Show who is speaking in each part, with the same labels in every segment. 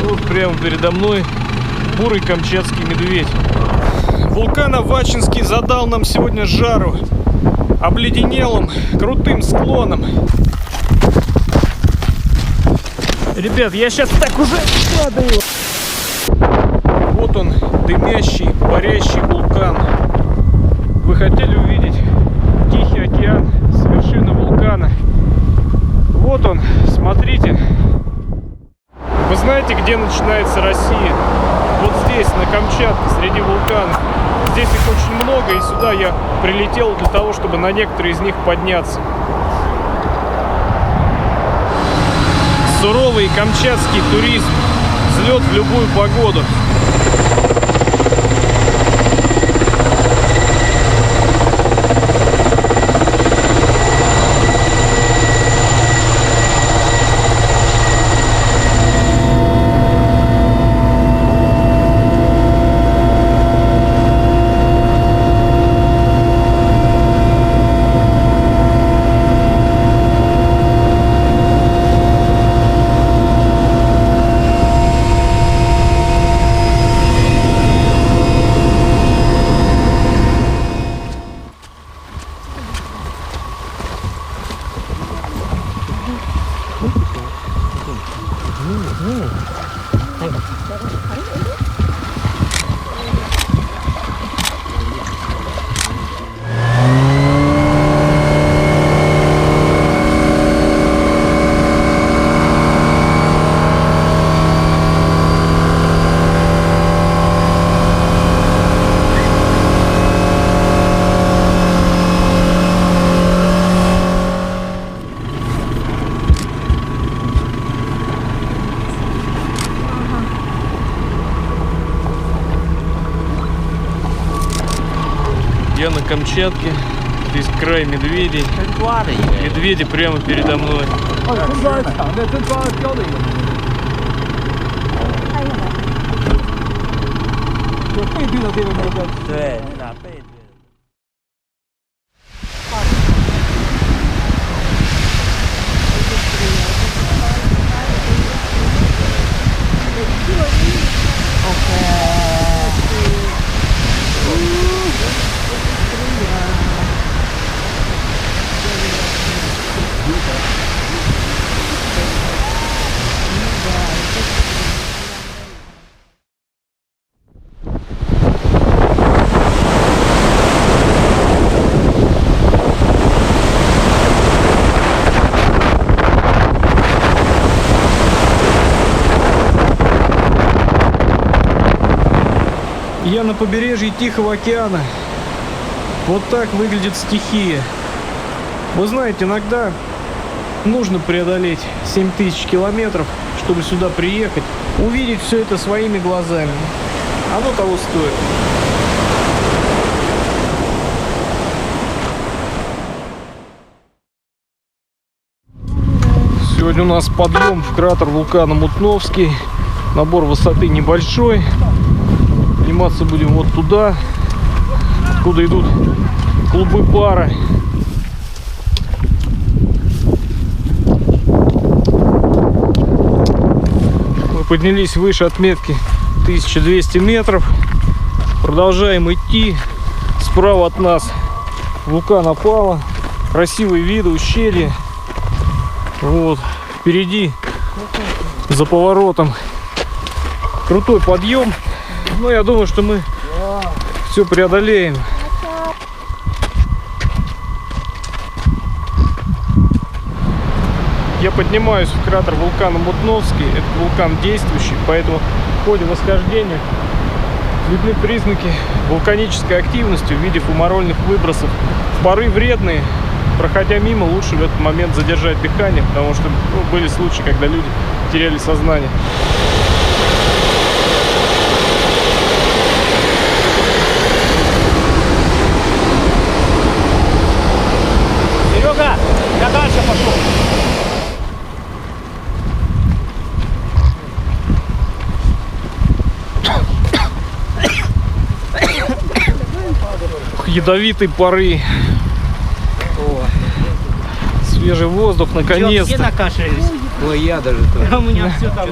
Speaker 1: тут прямо передо мной бурый камчатский медведь. Вулкан Авачинский задал нам сегодня жару обледенелым крутым склоном. Ребят, я сейчас так уже падаю. Вот он, дымящий, парящий вулкан. Вы хотели увидеть Тихий океан с вершины вулкана? Вот он, смотрите. Вы знаете, где начинается Россия? Вот здесь, на Камчатке, среди вулканов. Здесь их очень много, и сюда я прилетел для того, чтобы на некоторые из них подняться. Суровый камчатский туризм. Взлет в любую погоду. Я на Камчатке, здесь край медведей. Медведи прямо передо мной. Я на побережье Тихого океана. Вот так выглядит стихия. Вы знаете, иногда нужно преодолеть 7000 километров, чтобы сюда приехать, увидеть все это своими глазами. Оно того стоит. Сегодня у нас подъем в кратер вулкана Мутновский. Набор высоты небольшой. Подниматься будем вот туда, откуда идут клубы пара. Мы поднялись выше отметки 1200 метров. Продолжаем идти. Справа от нас вулкан Опала. Красивые виды, ущелья. Вот. Впереди, за поворотом, крутой подъем. Но я думаю, что мы все преодолеем. Я поднимаюсь в кратер вулкана Мутновский. Это вулкан действующий, поэтому в ходе восхождения видны признаки вулканической активности в виде фумарольных выбросов. Пары вредные. Проходя мимо, лучше в этот момент задержать дыхание, потому что были случаи, когда люди теряли сознание.
Speaker 2: Я дальше пошел.
Speaker 1: Ядовитые пары. Свежий воздух, наконец-то.
Speaker 2: Все накашлялись.
Speaker 3: Ой, я даже тоже.
Speaker 2: У меня все там.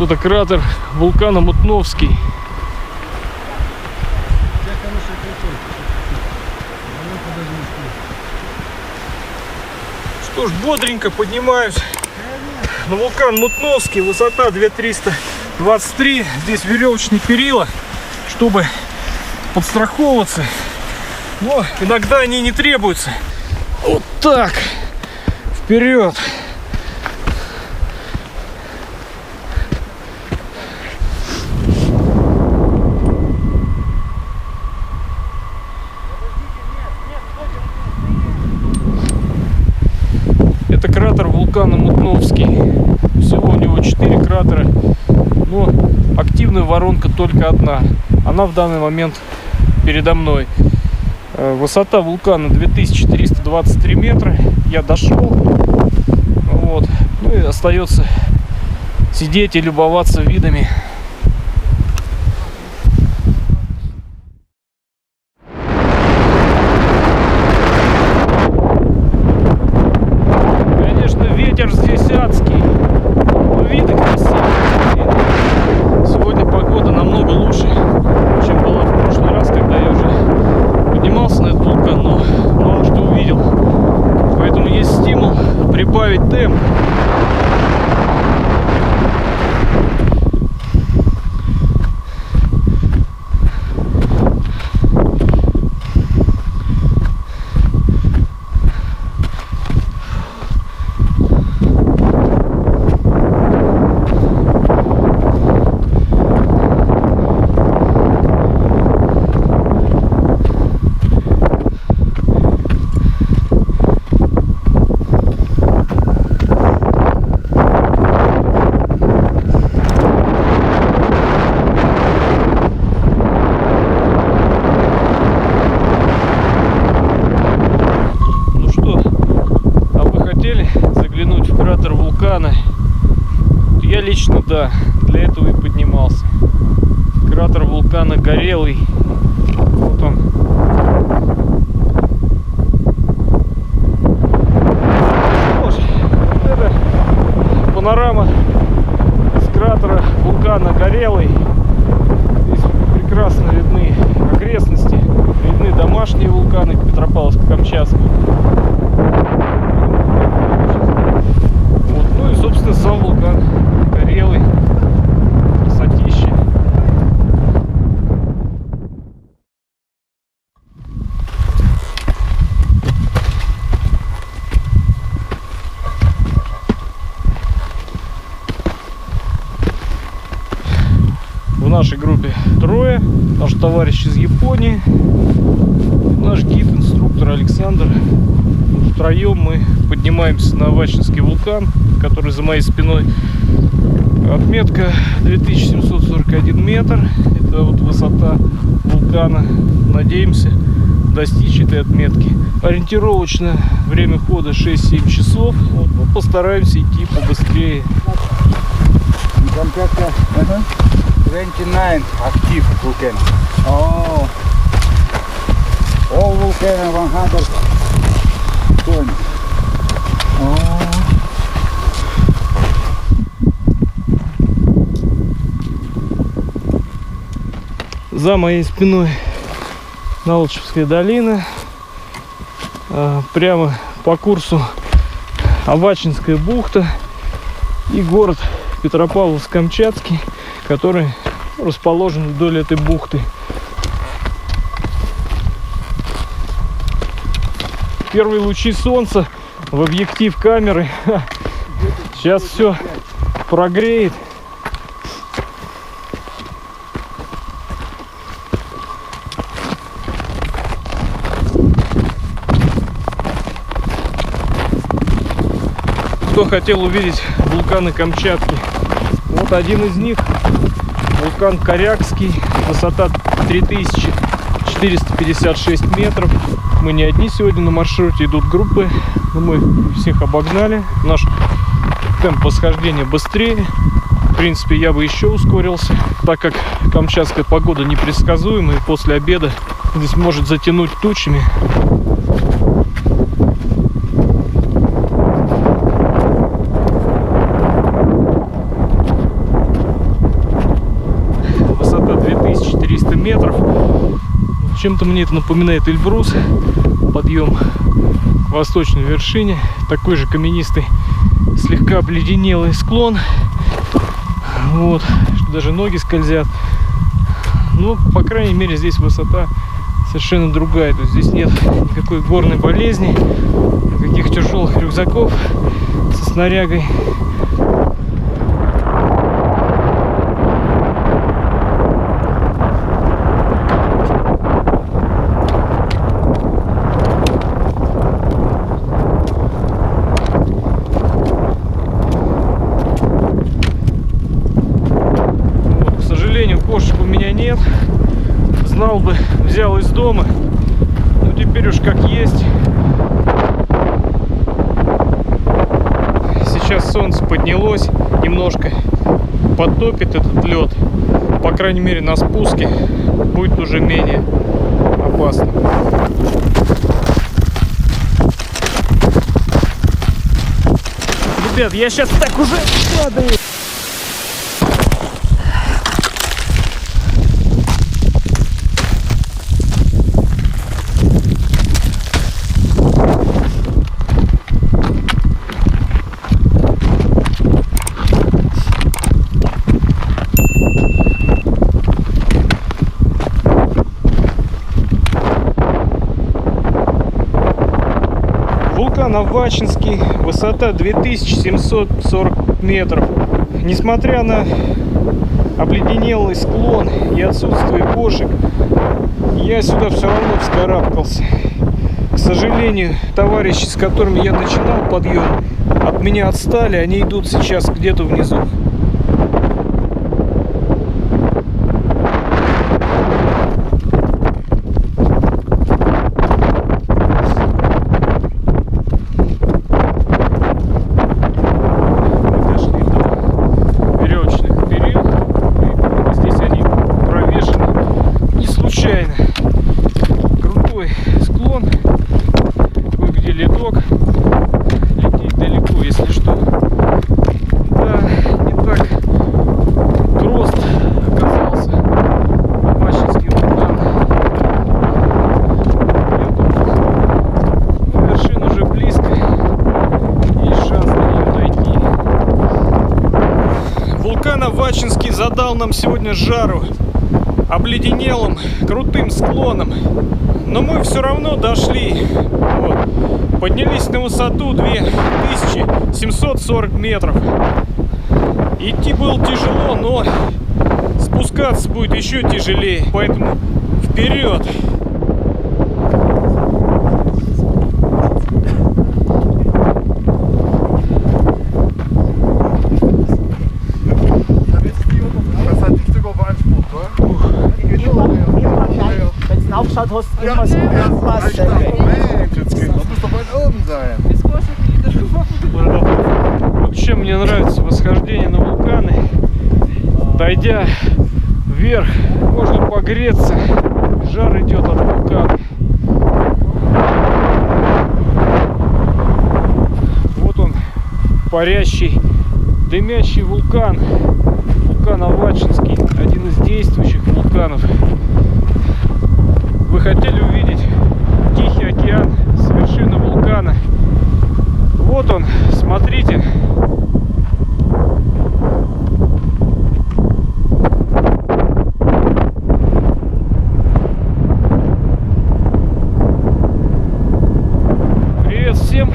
Speaker 1: Вот это кратер вулкана Мутновский. Что ж, бодренько поднимаюсь на вулкан Мутновский. Высота 2323. Здесь веревочные перила, чтобы подстраховываться. Но иногда они не требуются. Вот так. Вперед. Это кратер вулкана Мутновский. Всего у него 4 кратера, но активная воронка только одна. Она в данный момент передо мной. Высота вулкана 2323 метра. Я дошел. Вот. Ну и остается сидеть и любоваться видами. Здесь адский, но виды красивые. Сегодня погода намного лучше, чем была в прошлый раз, когда я уже поднимался на этот вулкан, но мало что увидел. Поэтому есть стимул прибавить темп. Заглянуть в кратер вулкана? Я лично, да, для этого и поднимался. Кратер вулкана Горелый. Вот он. Вот это панорама с кратера вулкана Горелый. Здесь прекрасно видны окрестности, видны домашние вулканы Петропавловск-Камчатского. Ну и, собственно, сам вулкан Горелый. Красотища. В нашей группе трое. Наш товарищ из Японии, наш гид-инструктор Александр. Втроем мы поднимаемся на Авачинский вулкан, который за моей спиной. Отметка 2741 метр. Это вот высота вулкана. Надеемся достичь этой отметки. Ориентировочное время хода 6-7 часов. Вот, ну, постараемся идти побыстрее.
Speaker 2: Камчатка 29 active volcano. Oh. All volcano 120. Oh.
Speaker 1: За моей спиной Налычевская долина. Прямо по курсу Авачинская бухта и город Петропавловск-Камчатский, который расположен вдоль этой бухты. Первые лучи солнца в объектив камеры. Сейчас все прогреет. Кто хотел увидеть вулканы Камчатки? Вот один из них. Вулкан Корякский. Высота 3456 метров. Мы не одни сегодня на маршруте, идут группы. Но мы всех обогнали. Наш темп восхождения быстрее. В принципе, я бы еще ускорился, так как камчатская погода непредсказуемая. И после обеда здесь может затянуть тучами. Чем-то мне это напоминает Эльбрус. Подъем к восточной вершине. Такой же каменистый, слегка обледенелый склон. Вот, что даже ноги скользят. Ну, по крайней мере, здесь высота совершенно другая. То есть здесь нет никакой горной болезни, никаких тяжелых рюкзаков со снарягой. Вот, к сожалению, кошек у меня нет. Знал бы, взял из дома. Ну теперь уж как есть. Сейчас солнце поднялось, немножко подтопит этот лед. По крайней мере на спуске будет уже менее опасно. Ребят, я сейчас так уже падаю. Вулкан Авачинский, высота 2740 метров. Несмотря на обледенелый склон и отсутствие кошек, я сюда все равно вскарабкался. К сожалению, товарищи, с которыми я начинал подъем, от меня отстали, они идут сейчас где-то внизу. Крутой склон, кое-где ледок, лететь далеко, если что. Да, не так прост оказался Авачинский вулкан. Я думал, вершина уже близко, есть шанс на нее дойти. Вулкан Авачинский задал нам сегодня жару обледенелым крутым склоном, но мы все равно дошли. Вот. Поднялись на высоту 2740 метров. Идти было тяжело, но спускаться будет еще тяжелее, поэтому вперед!
Speaker 3: Aufschaut, hast du immer so was.
Speaker 2: Das muss doch weit oben sein.
Speaker 1: Вообще мне нравится восхождение на вулканы. Дойдя вверх, можно погреться. Жар идет от вулкана. Вот он, парящий, дымящий вулкан. Вулкан Авачинский, один из действующих вулканов. Вы хотели увидеть Тихий океан с вершины вулкана? Вот он, смотрите. Привет всем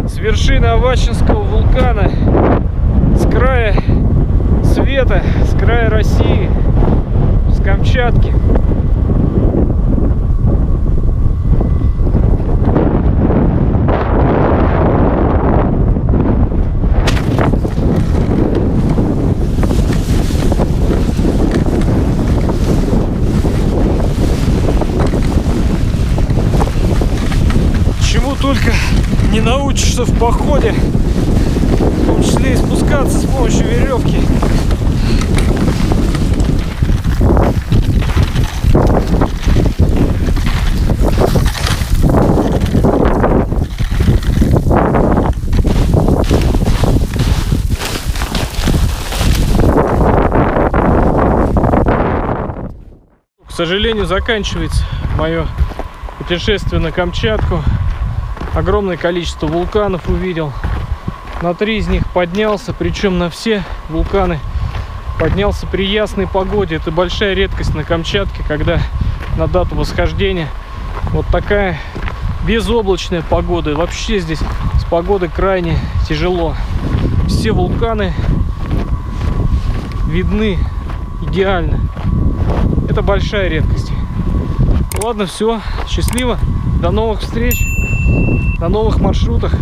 Speaker 1: с вершины Авачинского вулкана, с края света, с края России, с Камчатки. Только не научишься в походе, в том числе и спускаться с помощью веревки. сожалению, заканчивается мое путешествие на Камчатку. Огромное количество вулканов увидел. На 3 из них поднялся, причем на все вулканы поднялся при ясной погоде. Это большая редкость на Камчатке, когда на дату восхождения вот такая безоблачная погода. Вообще здесь с погодой крайне тяжело. Все вулканы видны идеально. Это большая редкость. Ладно, все. Счастливо. До новых встреч. На новых маршрутах.